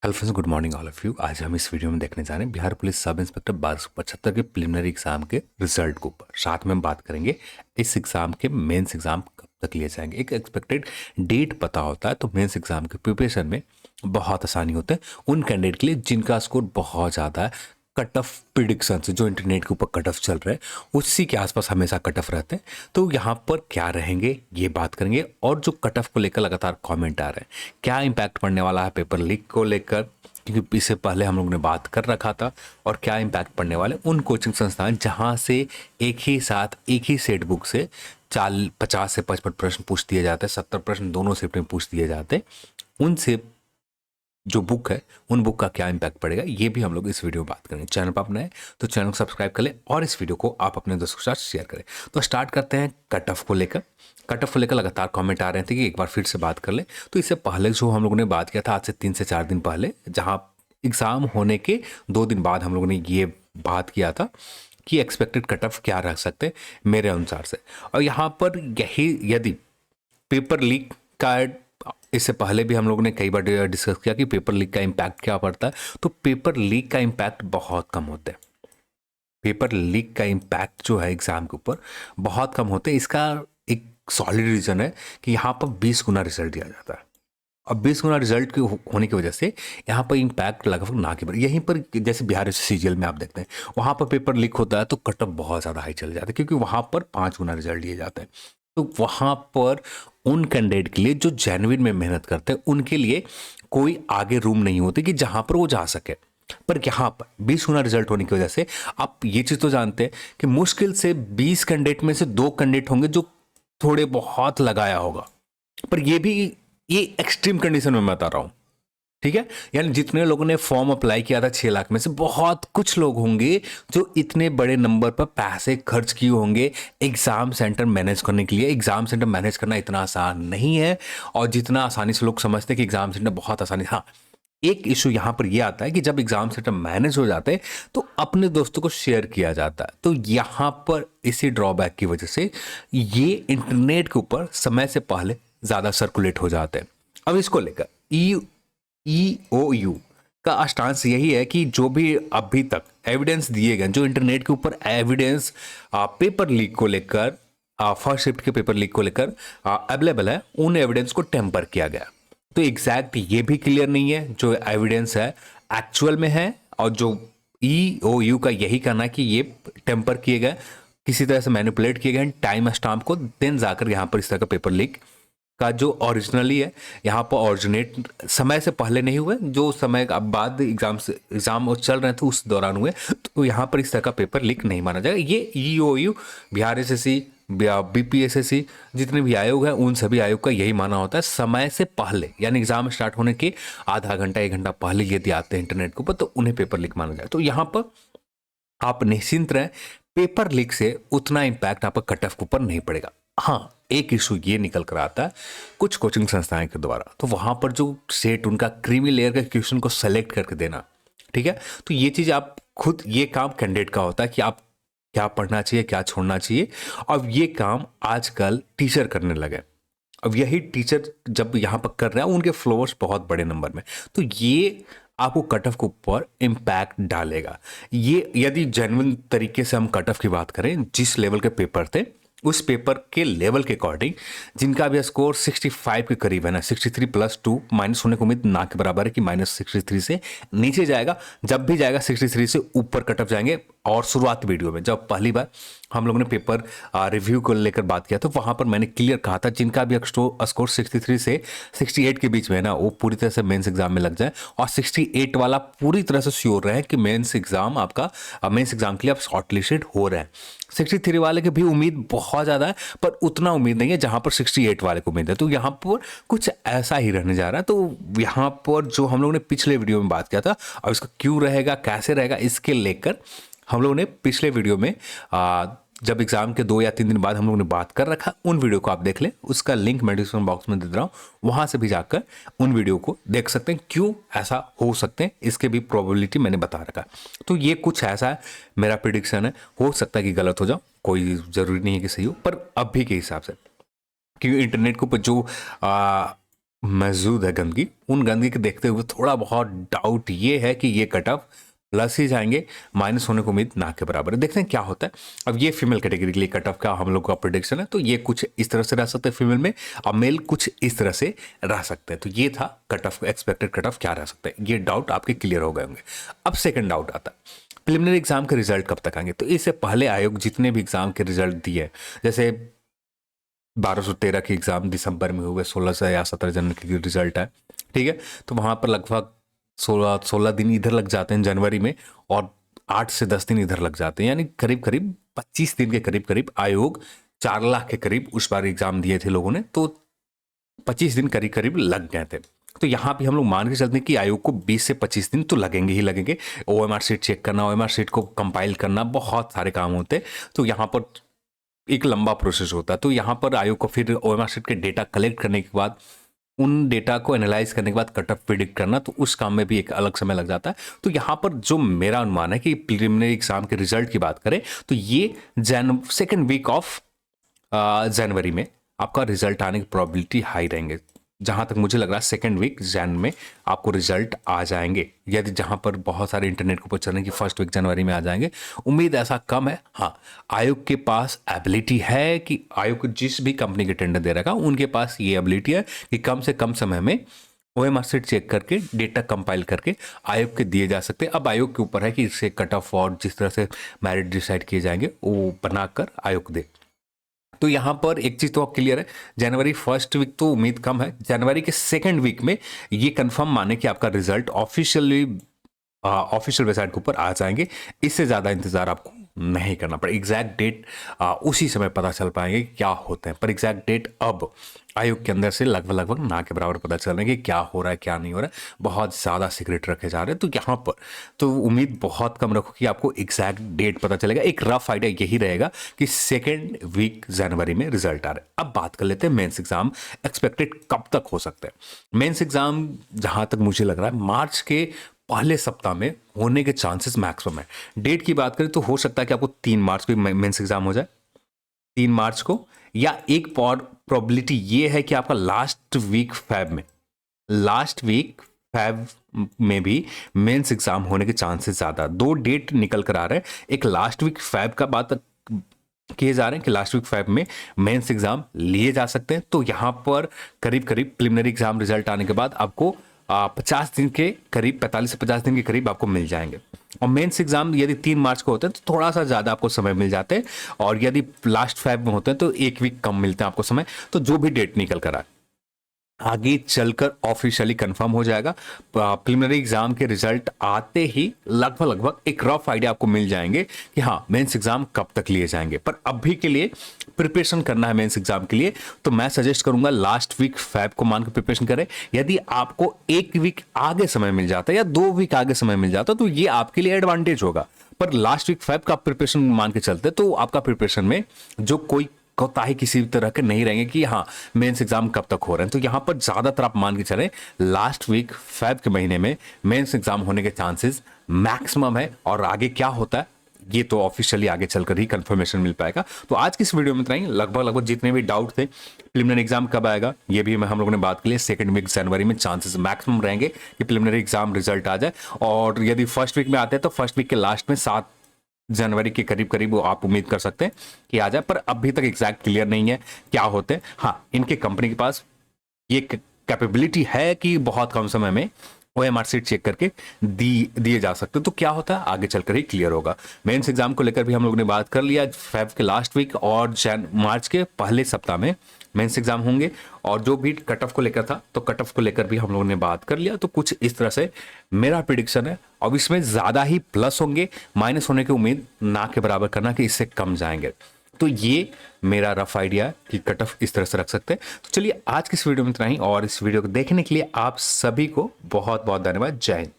Hello friends, good morning all of you. आज हम इस वीडियो में देखने जा रहे हैं बिहार पुलिस सब इंस्पेक्टर 1275 के प्रिलिमिनरी एग्जाम के रिजल्ट के ऊपर। साथ में हम बात करेंगे इस एग्जाम के मेंस एग्जाम कब तक लिए जाएंगे। एक एक्सपेक्टेड डेट पता होता है तो मेंस एग्जाम के प्रिपरेशन में बहुत आसानी होते हैं उन कैंडिडेट के लिए जिनका स्कोर बहुत ज़्यादा है। कट ऑफ प्रिडिक्शन से जो इंटरनेट के ऊपर कट ऑफ चल रहे हैं उसी के आसपास हमेशा कट ऑफ रहते हैं। तो यहाँ पर क्या रहेंगे ये बात करेंगे, और जो कट ऑफ को लेकर लगातार कमेंट आ रहे हैं, क्या इम्पैक्ट पड़ने वाला है पेपर लीक को लेकर, क्योंकि इससे पहले हम लोग ने बात कर रखा था, और क्या इम्पैक्ट पड़ने वाले उन कोचिंग संस्थान जहाँ से एक ही साथ एक ही सेट बुक से 50 से 55 प्रश्न पूछ दिए जाते हैं, 70 प्रश्न दोनों शिफ्ट में पूछ दिए जाते हैं। उनसे जो बुक है उन बुक का क्या इम्पैक्ट पड़ेगा ये भी हम लोग इस वीडियो में बात करेंगे। चैनल पर आप नए तो चैनल को सब्सक्राइब कर लें और इस वीडियो को आप अपने दोस्तों के साथ शेयर करें। तो स्टार्ट करते हैं कट ऑफ को लेकर। कट ऑफ को लेकर लगातार कमेंट आ रहे थे कि एक बार फिर से बात कर लें। तो इससे पहले जो हम लोगों ने बात किया था आज से 3 से 4 दिन पहले, जहाँ एग्ज़ाम होने के 2 दिन बाद हम लोगों ने ये बात किया था कि एक्सपेक्टेड कट ऑफ क्या रह सकते हैं मेरे अनुसार से। और यहाँ पर यही यदि पेपर लीक का, इससे पहले भी हम लोगों ने कई बार डिस्कस किया कि पेपर लीक का इम्पैक्ट क्या पड़ता है, तो पेपर लीक का इम्पैक्ट बहुत कम होता है। पेपर लीक का इम्पैक्ट जो है एग्जाम के ऊपर बहुत कम होते हैं। इसका एक सॉलिड रीज़न है कि यहाँ पर 20 गुना रिजल्ट दिया जाता है, और 20 गुना रिजल्ट के होने की वजह से यहाँ पर इम्पैक्ट लगभग ना के बराबर। यहीं पर जैसे बिहार सीजीएल में आप देखते हैं वहाँ पर पेपर लीक होता है तो कट ऑफ बहुत ज़्यादा हाई चले जाते हैं, क्योंकि वहाँ पर 5 गुना रिजल्ट दिए जाते हैं। तो वहाँ पर उन कैंडिडेट के लिए जो जेन्युइन में मेहनत करते हैं उनके लिए कोई आगे रूम नहीं होती कि जहाँ पर वो जा सके। पर यहाँ पर 20 गुना रिजल्ट होने की वजह से आप ये चीज़ तो जानते हैं कि मुश्किल से 20 कैंडिडेट में से 2 कैंडिडेट होंगे जो थोड़े बहुत लगाया होगा। पर ये एक्सट्रीम कंडीशन में मैं बता रहा हूँ, ठीक है। यानी जितने लोगों ने फॉर्म अप्लाई किया था 6 लाख में से बहुत कुछ लोग होंगे जो इतने बड़े नंबर पर पैसे खर्च किए होंगे एग्जाम सेंटर मैनेज करने के लिए। एग्जाम सेंटर मैनेज करना इतना आसान नहीं है, और जितना आसानी से लोग समझते हैं कि एग्जाम सेंटर बहुत आसानी। हाँ, एक इशू यहाँ पर यह आता है कि जब एग्जाम सेंटर मैनेज हो जाते हैं तो अपने दोस्तों को शेयर किया जाता है। तो यहाँ पर इसी ड्रॉबैक की वजह से ये इंटरनेट के ऊपर समय से पहले ज़्यादा सर्कुलेट हो जाते हैं। अब इसको लेकर EOU का स्टांस यही है कि जो भी अभी तक एविडेंस दिए गए, जो इंटरनेट के ऊपर एविडेंस पेपर लीक को लेकर, फर्स्ट शिफ्ट के पेपर लीक को लेकर अवेलेबल है, उन एविडेंस को टेम्पर किया गया। तो एग्जैक्ट ये भी क्लियर नहीं है जो एविडेंस है एक्चुअल में है, और जो EOU का यही कहना है कि ये टेम्पर किए गए, किसी तरह से मैनिपुलेट किए गए टाइम स्टाम्प को, देन जाकर यहाँ पर इस तरह का पेपर लीक का जो ओरिजिनली है यहाँ पर ऑरिजिनेट समय से पहले नहीं हुए, जो समय अब बाद एग्जाम चल रहे थे उस दौरान हुए। तो यहाँ पर इस तरह का पेपर लीक नहीं माना जाएगा। ये EOU, बिहार SSC, BPSSC, जितने भी आयोग हैं उन सभी आयोग का यही माना होता है समय से पहले, यानी एग्जाम स्टार्ट होने के आधा घंटा 1 घंटा पहले यदि आते हैं इंटरनेट के ऊपर तो उन्हें पेपर लीक माना जाए। तो यहाँ पर आप निश्चिंत रहें, पेपर लीक से उतना इम्पैक्ट आपका कट ऑफ के ऊपर नहीं पड़ेगा। हाँ, एक इशू ये निकल कर आता है कुछ कोचिंग संस्थाएं के द्वारा, तो वहां पर जो सेट उनका क्रीमी लेयर के क्वेश्चन को सेलेक्ट करके देना, ठीक है। तो ये चीज आप खुद, ये काम कैंडिडेट का होता है कि आप क्या पढ़ना चाहिए क्या छोड़ना चाहिए। अब ये काम आजकल टीचर करने लगे। अब यही टीचर जब यहाँ पर कर रहे हैं उनके फ्लोर्स बहुत बड़े नंबर में, तो ये आपको कट ऑफ के ऊपर इम्पैक्ट डालेगा। ये यदि जेन्युइन तरीके से हम कट ऑफ की बात करें, जिस लेवल के पेपर थे उस पेपर के लेवल के अकॉर्डिंग जिनका भी स्कोर 65 के करीब है ना, 63 + 2 माइनस होने की उम्मीद ना के बराबर है कि -63 से नीचे जाएगा। जब भी जाएगा 63 से ऊपर कट ऑफ जाएंगे। और शुरुआत वीडियो में जब पहली बार हम लोगों ने पेपर रिव्यू को लेकर बात किया तो वहां पर मैंने क्लियर कहा था जिनका भी स्कोर 63 से 68 के बीच में है ना, वो पूरी तरह से मेंस एग्जाम में लग जाए, और 68 वाला पूरी तरह से श्योर रहे कि मेंस एग्जाम आपका, मेंस एग्जाम के लिए आप शॉर्टलिस्टेड हो रहे हैं। 63 वाले की भी उम्मीद बहुत ज़्यादा है, पर उतना उम्मीद नहीं है जहां पर 68 वाले को उम्मीद है। तो यहाँ पर कुछ ऐसा ही रहने जा रहा है। तो यहाँ पर जो हम लोगों ने पिछले वीडियो में बात किया था, और इसका क्यों रहेगा कैसे रहेगा इसके लेकर हम लोगों ने पिछले वीडियो में जब एग्जाम के 2 या 3 दिन बाद हम लोगों ने बात कर रखा, उन वीडियो को आप देख लें। उसका लिंक मैं डिस्क्रिप्शन बॉक्स में दे रहा हूँ, वहां से भी जाकर उन वीडियो को देख सकते हैं क्यों ऐसा हो सकते हैं, इसके भी प्रोबेबिलिटी मैंने बता रखा। तो ये कुछ ऐसा है, मेरा प्रिडिक्शन है, हो सकता है कि गलत हो जाओ, कोई ज़रूरी नहीं है कि सही हो, पर अभी के हिसाब से क्योंकि इंटरनेट के ऊपर जो मौजूद है गंदगी, उन गंदगी के देखते हुए थोड़ा बहुत डाउट ये है कि ये कट ऑफ प्लस ही जाएंगे, माइनस होने को उम्मीद ना के बराबर है। देखते हैं क्या होता है। अब ये फीमेल कैटेगरी के लिए कट ऑफ का हम लोग का प्रोडिक्शन है, तो ये कुछ इस तरह से रह सकते हैं फीमेल में, और मेल कुछ इस तरह से रह सकते हैं। तो ये था cut off, expected cut off क्या रह सकता है। ये डाउट आपके क्लियर हो गए होंगे। अब सेकंड डाउट आता है, प्रिलिमिनरी एग्जाम के रिजल्ट कब तक आएंगे। तो इससे पहले आयोग जितने भी एग्जाम के रिजल्ट दिए, जैसे 1213 के एग्जाम दिसंबर में हुए, 16 से या 17 जनवरी की रिजल्ट है, ठीक है। तो वहां पर लगभग 16 दिन इधर लग जाते हैं जनवरी में, और 8 से 10 दिन इधर लग जाते हैं, यानी करीब करीब 25 दिन के करीब करीब आयोग 4 लाख के करीब उस बार एग्जाम दिए थे लोगों ने, तो 25 दिन करीब करीब लग गए थे। तो यहाँ पे हम लोग मान के चलते हैं कि आयोग को 20 से 25 दिन तो लगेंगे ही लगेंगे। ओएमआर शीट चेक करना, ओएमआर शीट को कंपाइल करना, बहुत सारे काम होते हैं। तो यहाँ पर एक लंबा प्रोसेस होता है। तो यहाँ पर आयोग को फिर ओएमआर शीट के डेटा कलेक्ट करने के बाद, उन डेटा को एनालाइज करने के बाद कट ऑफ प्रिडिक्ट करना, तो उस काम में भी एक अलग समय लग जाता है। तो यहाँ पर जो मेरा अनुमान है कि प्रिलिमिनरी एग्जाम के रिजल्ट की बात करें तो ये सेकेंड वीक ऑफ जनवरी में आपका रिजल्ट आने की प्रोबेबिलिटी हाई रहेंगे। जहां तक मुझे लग रहा है सेकेंड वीक जैन में आपको रिजल्ट आ जाएंगे। यदि जहां पर बहुत सारे इंटरनेट को पूछ रहे हैं कि फर्स्ट वीक जनवरी में आ जाएंगे, उम्मीद ऐसा कम है। हाँ, आयोग के पास एबिलिटी है कि आयोग को जिस भी कंपनी के टेंडर दे रखा उनके पास ये एबिलिटी है कि कम से कम समय में ओएमआर शीट चेक करके डेटा कंपाइल करके आयोग के दिए जा सकते हैं। अब आयोग के ऊपर है कि इससे कट ऑफ और जिस तरह से मेरिट डिसाइड किए जाएंगे वो बनाकर आयोग दे। तो यहाँ पर एक चीज तो क्लियर है, जनवरी फर्स्ट वीक तो उम्मीद कम है। जनवरी के सेकेंड वीक में ये कंफर्म माने कि आपका रिजल्ट ऑफिशियल वेबसाइट के ऊपर आ जाएंगे। इससे ज्यादा इंतजार आपको नहीं करना पड़े। एग्जैक्ट डेट उसी समय पता चल पाएंगे क्या होते हैं, पर एग्जैक्ट डेट अब आयोग के अंदर से लगभग लगभग ना के बराबर पता चल रहा है कि क्या हो रहा है क्या नहीं हो रहा है। बहुत ज़्यादा सीक्रेट रखे जा रहे हैं। तो यहाँ पर तो उम्मीद बहुत कम रखो कि आपको एग्जैक्ट डेट पता चलेगा। एक रफ आइडिया यही रहेगा कि सेकेंड वीक जनवरी में रिजल्ट आ रहा है। अब बात कर लेते हैं मेंस एग्जाम एक्सपेक्टेड कब तक हो सकता है। मेंस एग्जाम जहाँ तक मुझे लग रहा है मार्च के पहले सप्ताह में होने के चांसेस मैक्सिमम है। डेट की बात करें तो हो सकता है कि आपको 3 मार्च को मेंस एग्जाम हो जाए, 3 मार्च को, या एक प्रोबेबिलिटी ये है कि आपका लास्ट वीक फैब में भी मेंस एग्जाम होने के चांसेस ज्यादा। 2 डेट निकल कर आ रहे हैं। एक लास्ट वीक फैब का बात किए जा रहे हैं कि लास्ट वीक फैब में मेंस एग्जाम लिए जा सकते हैं। तो यहां पर करीब करीब प्रिलिमिनरी एग्जाम रिजल्ट आने के बाद आपको 50 दिन के करीब, 45 से 50 दिन के करीब आपको मिल जाएंगे। और मेंस एग्जाम यदि 3 मार्च को होते हैं तो थोड़ा सा ज़्यादा आपको समय मिल जाते हैं, और यदि लास्ट फैब में होते हैं तो 1 वीक कम मिलते हैं आपको समय। तो जो भी डेट निकल कर आए आगे चलकर ऑफिशियली कंफर्म हो जाएगा। प्रिलिमिनरी एग्जाम के रिजल्ट आते ही लगभग लगभग एक रफ आइडिया आपको मिल जाएंगे कि हाँ मेंस एग्जाम कब तक लिए जाएंगे। पर अभी के लिए प्रिपरेशन करना है मेंस एग्जाम के लिए, तो मैं सजेस्ट करूंगा लास्ट वीक फैब को मान के प्रिपरेशन करें। यदि आपको 1 वीक आगे समय मिल जाता है या 2 वीक आगे समय मिल जाता तो ये आपके लिए एडवांटेज होगा। पर लास्ट वीक फैब का प्रिपरेशन मान के चलते तो आपका प्रिपरेशन में जो कोई कोताही किसी भी तरह के नहीं रहेंगे कि हाँ मेंस एग्जाम कब तक हो रहे हैं। तो यहाँ पर ज्यादातर आप मान के चलें लास्ट वीक फैब के महीने में मेंस एग्जाम होने के चांसेस मैक्सिमम है। और आगे क्या होता है ये तो ऑफिशियली आगे चलकर ही कंफर्मेशन मिल पाएगा। तो आज की इस वीडियो में इतना ही। लगभग लगभग जितने भी डाउट थे, प्रिलिमिनरी एग्जाम कब आएगा ये भी हम लोगों ने बात की है। सेकंड वीक जनवरी में चांसेस मैक्सिमम रहेंगे कि प्रिलिमिनरी एग्जाम रिजल्ट आ जाए। और यदि फर्स्ट वीक में आते हैं तो फर्स्ट वीक के लास्ट में 7 जनवरी के करीब करीब वो आप उम्मीद कर सकते हैं कि आ जाए। पर अभी तक एग्जैक्ट क्लियर नहीं है क्या होते हैं। हाँ, इनके कंपनी के पास ये कैपेबिलिटी है कि बहुत कम समय में ओएमआर शीट चेक करके दिए जा सकते हैं। तो क्या होता है आगे चलकर ही क्लियर होगा। मेंस एग्जाम को लेकर भी हम लोगों ने बात कर लिया। फेब के लास्ट वीक और मार्च के पहले सप्ताह में मेंस एग्जाम होंगे। और जो भी कट ऑफ को लेकर था तो कट ऑफ को लेकर भी हम लोगों ने बात कर लिया। तो कुछ इस तरह से मेरा प्रिडिक्शन है। अब इसमें ज्यादा ही प्लस होंगे, माइनस होने की उम्मीद ना के बराबर करना कि इससे कम जाएंगे। तो ये मेरा रफ आइडिया कि कट ऑफ इस तरह से रख सकते हैं। तो चलिए आज की इस वीडियो में इतना ही, और इस वीडियो को देखने के लिए आप सभी को बहुत बहुत धन्यवाद। जय हिंद।